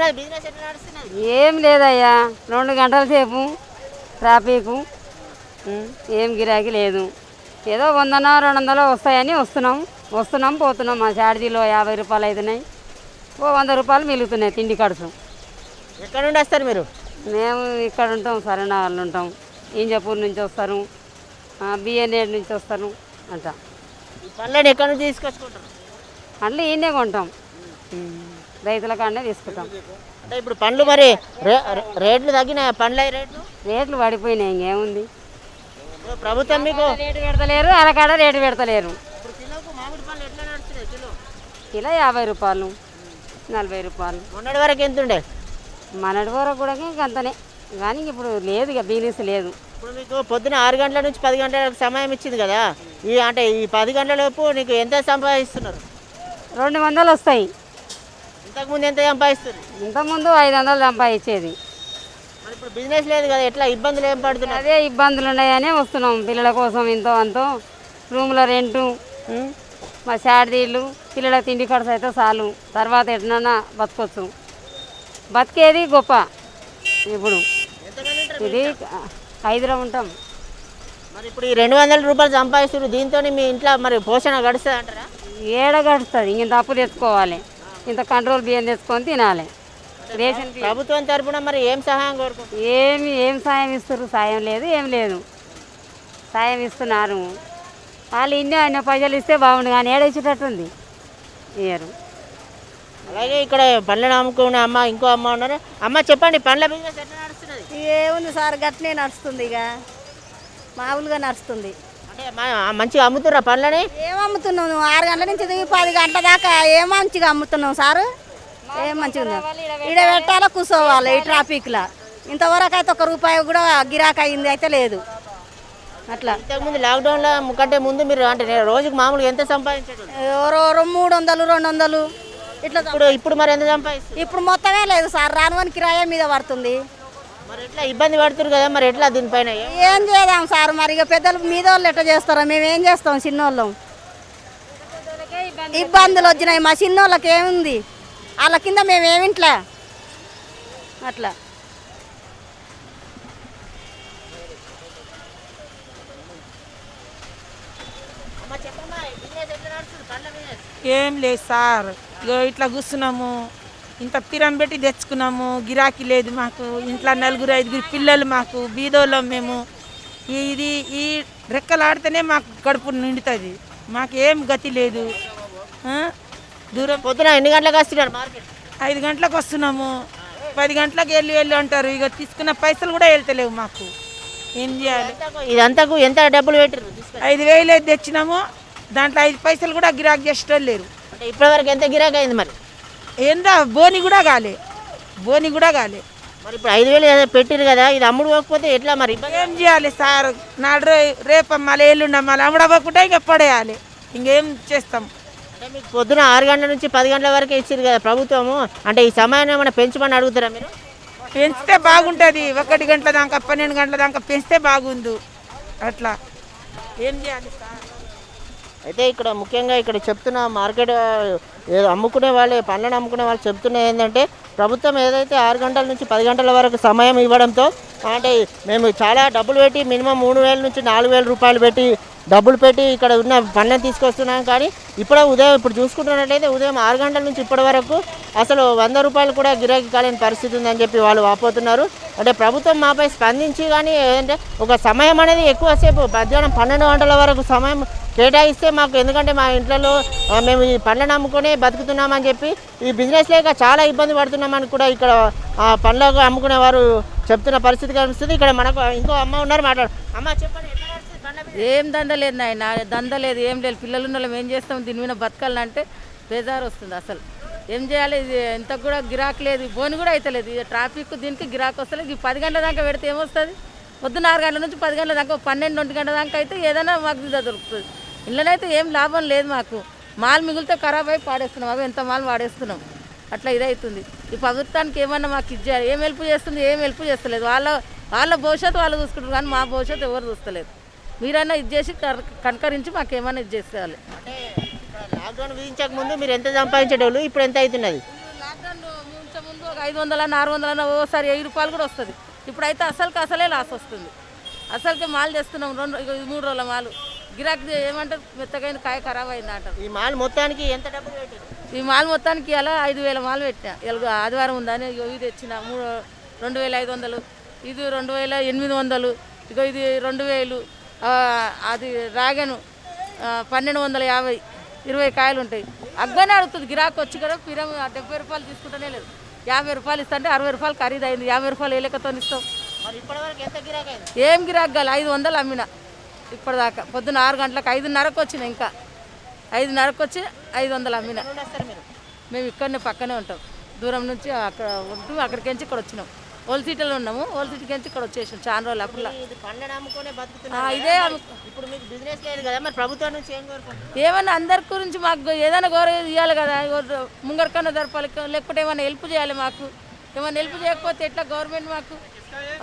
ఎట్లున్నది బిజినెస్ ఎట్లా నడుస్తున్నది? ఏం లేదయ్యా, 2 గంటల సేపు ట్రాఫిక్, ఏం గిరాకీ లేదు. ఏదో 100-200 వస్తాయని వస్తున్నాం పోతున్నాం. మా ఛార్జీలో 50 రూపాయలు అవుతున్నాయి, 100 రూపాయలు మిగులుతున్నాయి తిండి ఖర్చు. ఎక్కడ నుండి వస్తారు మీరు? మేము ఇక్కడ ఉంటాం, సరేనగర్లో ఉంటాం. ఇంజపూర్ నుంచి వస్తారు, బిఎన్ఏ నుంచి వస్తారు అంట. ఈ పళ్ళని ఎక్కడి నుంచి తీసుకొచ్చుకుంటారు? అట్లా ఈయనే కొంటాం, రైతుల కాడనే తీసుకుంటాం. అంటే ఇప్పుడు పండ్లు మరి రేట్లు తగ్గినాయి, పండ్ల రేట్లు పడిపోయినాయి, ఇంకేముంది. ఇప్పుడు ప్రభుత్వం మీకు రేటు పెడతలేరు, అలకాడ రేటు పెడతలేరు. ఇప్పుడు కిలోకు మామిడి పళ్ళు ఎట్లా నడుస్తున్నాయి? కిలో 50 రూపాయలు, 40 రూపాయలు. మొన్నటి వరకు ఎంత ఉండే? మనటి వరకు కూడా అంతనే, కానీ ఇప్పుడు లేదు, ఇక బిజినెస్ లేదు. ఇప్పుడు మీకు పొద్దున 6 గంటల నుంచి 10 గంటలకు సమయం ఇచ్చింది కదా, అంటే ఈ 10 గంటల లోపు నీకు ఎంత సంపాదిస్తున్నారు? 200 వస్తాయి. ఇంతకుముందు ఎంత సంపాదిస్తుంది? ఇంతకుముందు 500 సంపాదించేది. మరి ఇప్పుడు బిజినెస్ లేదు కదా, ఎట్లా ఇబ్బందులు ఏం పడుతున్నాయి? అదే ఇబ్బందులు ఉన్నాయనే వస్తున్నాం. పిల్లల కోసం ఇంతో అంతో, రూముల రెంటు, మా ఛార్జీలు, పిల్లల తిండి ఖర్చు అయితే చాలు. తర్వాత ఎట్లన్నా బతకొచ్చు, బతికేది గొప్ప. ఇప్పుడు ఇది 5లో ఉంటాం. మరి ఇప్పుడు ఈ 200 రూపాయలు సంపాదిస్తారు, దీంతో మీ ఇంట్లో మరి పోషణ గడుస్తుంది అంటారా? ఏడ గడుస్తుంది, ఇంత అప్పు తెచ్చుకోవాలి, ఇంత కంట్రోల్ బియ్యం తెచ్చుకొని తినాలి. రేషన్ ప్రభుత్వం తరఫున మరి ఏం సహాయం కోరుకుంటారు? ఏం సాయం ఇస్తారు? సాయం లేదు, ఏం లేదు. సాయం ఇస్తున్నారు వాళ్ళు, అన్ని పైసలు ఇస్తే బాగుండు, కానీ ఏడేసేటట్టుంది ఇయ్యరు. అలాగే ఇక్కడ పండ్లను అమ్ముకునే అమ్మ, ఇంకో అమ్మ ఉన్నారు. అమ్మ చెప్పండి, పండ్ల బిజినెస్ ఎట్లా నడుస్తున్నది? ఏముంది సార్, గట్నే నడుస్తుంది, ఇక మామూలుగా నడుస్తుంది. అంటే మంచిగా అమ్ముతుర్రా పండ్లని? ఏం అమ్ముతున్నాం? 6 గంటల నుంచి 10 గంటల దాకా ఏం మంచిగా అమ్ముతున్నాం సారు. ఏం మంచిగా ఉంది, ఈడ పెట్టాలో కూర్చోవాలి ఈ ట్రాఫిక్లో. ఇంతవరకు అయితే 1 రూపాయి కూడా గిరాకీ అయింది అయితే లేదు. అట్లా ఇంతకుముందు లాక్డౌన్లో కంటే ముందు మీరు అంటే రోజుకి మామూలుగా ఎంత సంపాదించారు? ఎవరో 300, 200 ఇట్లా. ఇప్పుడు మరి ఎంత సంపాదిస్తారు? ఇప్పుడు మొత్తమే లేదు సార్, రానువని కిరాయి మీద పడుతుంది. మరి ఎట్లా ఇబ్బంది పడుతున్నారు కదా, మరి ఎట్లా దీనిపైన ఏం చేద్దాం సార్, మరి ఇక పెద్దలు మీద వాళ్ళు ఎట్లా చేస్తారో, మేము ఏం చేస్తాం? చిన్నోళ్ళం ఇబ్బందులు వచ్చినాయి, మా చిన్నోళ్ళకి ఏముంది, వాళ్ళ కింద మేమేమింట్లా అట్లా. ఏం లేదు సార్, ఇట్లా కూర్చున్నాము, ఇంత పిరం పెట్టి తెచ్చుకున్నాము, గిరాకీ లేదు మాకు. ఇంట్లో 4-5 పిల్లలు, మాకు బీదోళ్ళం మేము. ఈ రెక్కలు ఆడితేనే మాకు కడుపు నిండుతుంది, మాకు ఏం గతి లేదు. దూరం పొద్దున ఎన్ని గంటలకు వస్తున్నారు మార్కెట్? 5 గంటలకు వస్తున్నాము, 10 గంటలకు వెళ్ళి అంటారు. ఇక తీసుకున్న పైసలు కూడా వెళ్తలేవు మాకు, ఏం చేయాలి? ఇదంతకు ఎంత డబ్బులు పెట్టారు? 5,000 తెచ్చినాము, దాంట్లో 5 పైసలు కూడా గిరాకీ చేసేటోళ్ళు లేరు. అంటే ఇప్పటివరకు ఎంత గిరాకీ అయింది మరి? ఏందా బోని కూడా కాలే. మరి ఇప్పుడు 5,000 పెట్టిరు కదా, ఇది అమ్ముడు పోకపోతే ఎట్లా మరి? ఏం చేయాలి సార్? నాడు రేపు మళ్ళీ ఎల్లుండ మళ్ళీ అమ్ముడవ్వకుండా ఇంకా పడేయాలి, ఇంకేం చేస్తాం? అంటే మీకు పొద్దున 6 గంటల నుంచి 10 గంటల వరకే ఇచ్చారు కదా ప్రభుత్వము, అంటే ఈ సమయాన్ని ఏమైనా పెంచమని అడుగుతారా మీరు? పెంచితే బాగుంటుంది, 1 గంటల దాకా 12 గంటల దాకా పెంచితే బాగుండు. అట్లా ఏం చేయాలి సార్? అయితే ఇక్కడ ముఖ్యంగా ఇక్కడ చెప్తున్న మార్కెట్ ఏదో అమ్ముకునే వాళ్ళు, పండ్లను అమ్ముకునే వాళ్ళు చెప్తున్నది ఏంటంటే, ప్రభుత్వం ఏదైతే 6 గంటల నుంచి 10 గంటల వరకు సమయం ఇవ్వడంతో, అంటే మేము చాలా డబ్బులు పెట్టి మినిమం 3,000 నుంచి 4,000 రూపాయలు పెట్టి డబ్బులు పెట్టి ఇక్కడ ఉన్న పండ్లను తీసుకొస్తున్నాం. కానీ ఇప్పుడు చూసుకుంటున్నట్లయితే ఉదయం 6 గంటల నుంచి ఇప్పటి వరకు అసలు 100 రూపాయలు కూడా గిరాకీ కాలేని పరిస్థితి ఉందని చెప్పి వాళ్ళు వాపోతున్నారు. అంటే ప్రభుత్వం మాపై స్పందించి కానీ ఏంటంటే ఒక సమయం అనేది ఎక్కువసేపు మధ్యాహ్నం 12 గంటల వరకు సమయం కేటాయిస్తే మాకు, ఎందుకంటే మా ఇంట్లో మేము ఈ పండ్లను అమ్ముకొని బతుకుతున్నామని చెప్పి, ఈ బిజినెస్ లేక చాలా ఇబ్బంది పడుతున్నామని కూడా ఇక్కడ పండ్లకు అమ్ముకునే వారు చెప్తున్న పరిస్థితి కనిపిస్తుంది. ఇక్కడ మనకు ఇంకో అమ్మ ఉన్నారు, అమ్మ చెప్పండి. ఏం దంద లేదు నాయన, దంద లేదు, ఏం లేదు. పిల్లలు ఉన్న ఏం చేస్తాం? దీని మీద బతకాలంటే బేజారు వస్తుంది. అసలు ఏం చేయాలి? ఇది ఎంత కూడా గిరాకీ లేదు, బోని కూడా అవుతలేదు. ఇది ట్రాఫిక్ దీనికి గిరాకీ వస్తలేదు. ఈ 10 గంటల దాకా పెడితే ఏమొస్తుంది? పొద్దున్న 6 గంటల నుంచి 10 గంటల దాకా, 12-1 గంటల దాకా అయితే ఏదైనా మాకు దొరుకుతుంది. ఇళ్ళనైతే ఏం లాభం లేదు మాకు. మాల్ మిగిలితే ఖరాబ్ అయి పాడేస్తున్నాం, అవి ఎంత మాల్ వాడేస్తున్నాం. అట్లా ఇదవుతుంది. ఈ ప్రభుత్వానికి ఏమన్నా మాకు ఇచ్చేయాలి. ఏం హెల్ప్ చేస్తుంది? ఏం హెల్ప్ చేస్తలేదు. వాళ్ళ భవిష్యత్తు వాళ్ళు చూసుకుంటారు, కానీ మా భవిష్యత్తు ఎవరు చూస్తలేదు. మీరైనా ఇది చేసి కనకరించి మాకేమైనా ఇది చేసేయాలి. అంటే లాక్డౌన్ విధించక ముందు మీరు ఎంత సంపాదించేటోళ్ళు, ఇప్పుడు ఎంత అవుతున్నది? లాక్డౌన్ ముందు ఒక 500 600 ఓసారి 1000 రూపాయలు కూడా వస్తుంది. ఇప్పుడైతే అసలే లాస్ వస్తుంది. అసలుకే మాలు తెస్తున్నాం 3 రోజుల మాలు గిరాకీ ఏమంటారు మెత్తగైన కాయ ఖరాబ్ అయింది అంటారు. ఈ మాల్ మొత్తానికి ఎంత డబ్బులు పెట్టారు? ఈ మాల్ మొత్తానికి ఇలా 5000 మాలు పెట్టినా. ఇలా ఆదివారం ఉందని ఇవి తెచ్చిన 2500, ఇది 2800, ఇగో ఇది 2000, అది రాగాను 1250, 20 కాయలు ఉంటాయి. అగ్గనే అడుగుతుంది గిరాకీ వచ్చి కూడా పిరం 70 రూపాయలు తీసుకుంటూనే లేదు. 50 రూపాయలు ఇస్తా అంటే 60 రూపాయలు ఖరీదు అయింది. 50 రూపాయలు ఏ లెక్కతో ఇస్తాం? మరి ఇప్పటివరకు ఎంత గిరాకీ అయింది? ఏం గిరాకీ కాదు. 500 అమ్మిన ఇప్పటిదాకా. పొద్దున్న 6 గంటలకు 5:30కు వచ్చిన, ఇంకా 5:30కు వచ్చి 500 అమ్మిన. ఎక్కడ వస్తారు మీరు? మేము ఇక్కడనే పక్కనే ఉంటాం. దూరం నుంచి అక్కడ ఉంటూ అక్కడికించి ఇక్కడ వచ్చినాం. ఓల్ సిటీలో ఉన్నాము. ఓల్ సిటీకి ఇక్కడ వచ్చేసాం చాలా రోజులు. అప్పుడు ఇది పండ్లను అమ్ముకునే బతుకుతున్నారు ఇదే కదా? ఇప్పుడు మీకు బిజినెస్ లేదు కదా, మరి ప్రభుత్వం నుంచి ఏం కోరుకుంటున్నారు? ఏమన్నా అందరి గురించి మాకు ఏదైనా గౌరవం ఇవ్వాలి కదా. ముంగర కన్నా జరపాలి, లేకపోతే ఏమైనా హెల్ప్ చేయాలి మాకు. ఏమైనా హెల్ప్ చేయకపోతే ఎట్లా గవర్నమెంట్ మాకు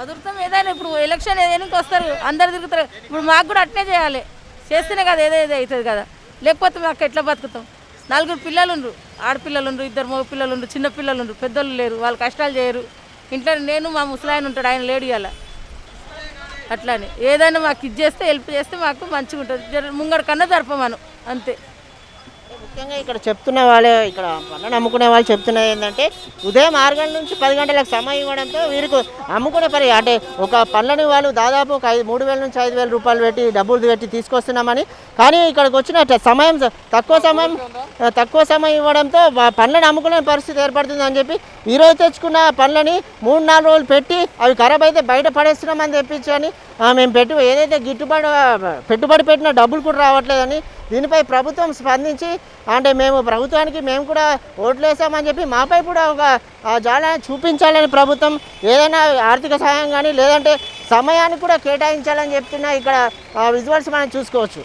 అదురుతాం. ఏదైనా ఇప్పుడు ఎలక్షన్ ఏదైనా వస్తారు, అందరు తిరుగుతారు. ఇప్పుడు మాకు కూడా అట్నే చేయాలి. చేస్తేనే కదా ఏదో అవుతుంది కదా. లేకపోతే మాకు ఎట్లా బతుకుతాం? 4 పిల్లలు ఉండ్రు, ఆడపిల్లలు ఉండ్రు, 2 మగ పిల్లలు ఉండ్రు, చిన్న పిల్లలు ఉండ్రు, పెద్దోళ్ళు లేరు, వాళ్ళు కష్టాలు చేయరు. ఇంట్లో నేను మా ముసలాయన ఉంటాడు, ఆయన లేడు ఇవాళ. అట్లానే ఏదైనా మాకు ఇది చేస్తే హెల్ప్ చేస్తే మాకు మంచిగా ఉంటుంది. ముంగడ కన్నా జరపమను అంతే. ముఖ్యంగా ఇక్కడ చెప్తున్న వాళ్ళే, ఇక్కడ పండ్లను అమ్ముకునే వాళ్ళు చెప్తున్నది ఏంటంటే ఉదయం 6 గంటల నుంచి 10 గంటలకు సమయం ఇవ్వడంతో వీరికి అమ్ముకునే పని అంటే ఒక పండ్లని వాళ్ళు దాదాపు ఒక 3000 నుంచి 5000 రూపాయలు పెట్టి డబ్బులు పెట్టి తీసుకొస్తున్నామని. కానీ ఇక్కడికి వచ్చిన సమయం తక్కువ సమయం ఇవ్వడంతో పండ్లను అమ్ముకునే పరిస్థితి ఏర్పడుతుంది అని చెప్పి ఈరోజు తెచ్చుకున్న పండ్లని 3-4 రోజులు పెట్టి అవి ఖరాబ్ అయితే బయట పడేస్తున్నామని తెప్పించని మేము ఏదైతే పెట్టుబడి పెట్టిన డబ్బులు కూడా రావట్లేదని దీనిపై ప్రభుత్వం స్పందించి అంటే మేము ప్రభుత్వానికి మేము కూడా ఓట్లు వేసామని చెప్పి మాపై కూడా ఒక జాలాన్ని చూపించాలని ప్రభుత్వం ఏదైనా ఆర్థిక సహాయం కానీ లేదంటే సమయాన్ని కూడా కేటాయించాలని చెప్తున్నా ఇక్కడ విజువల్స్ మనం చూసుకోవచ్చు.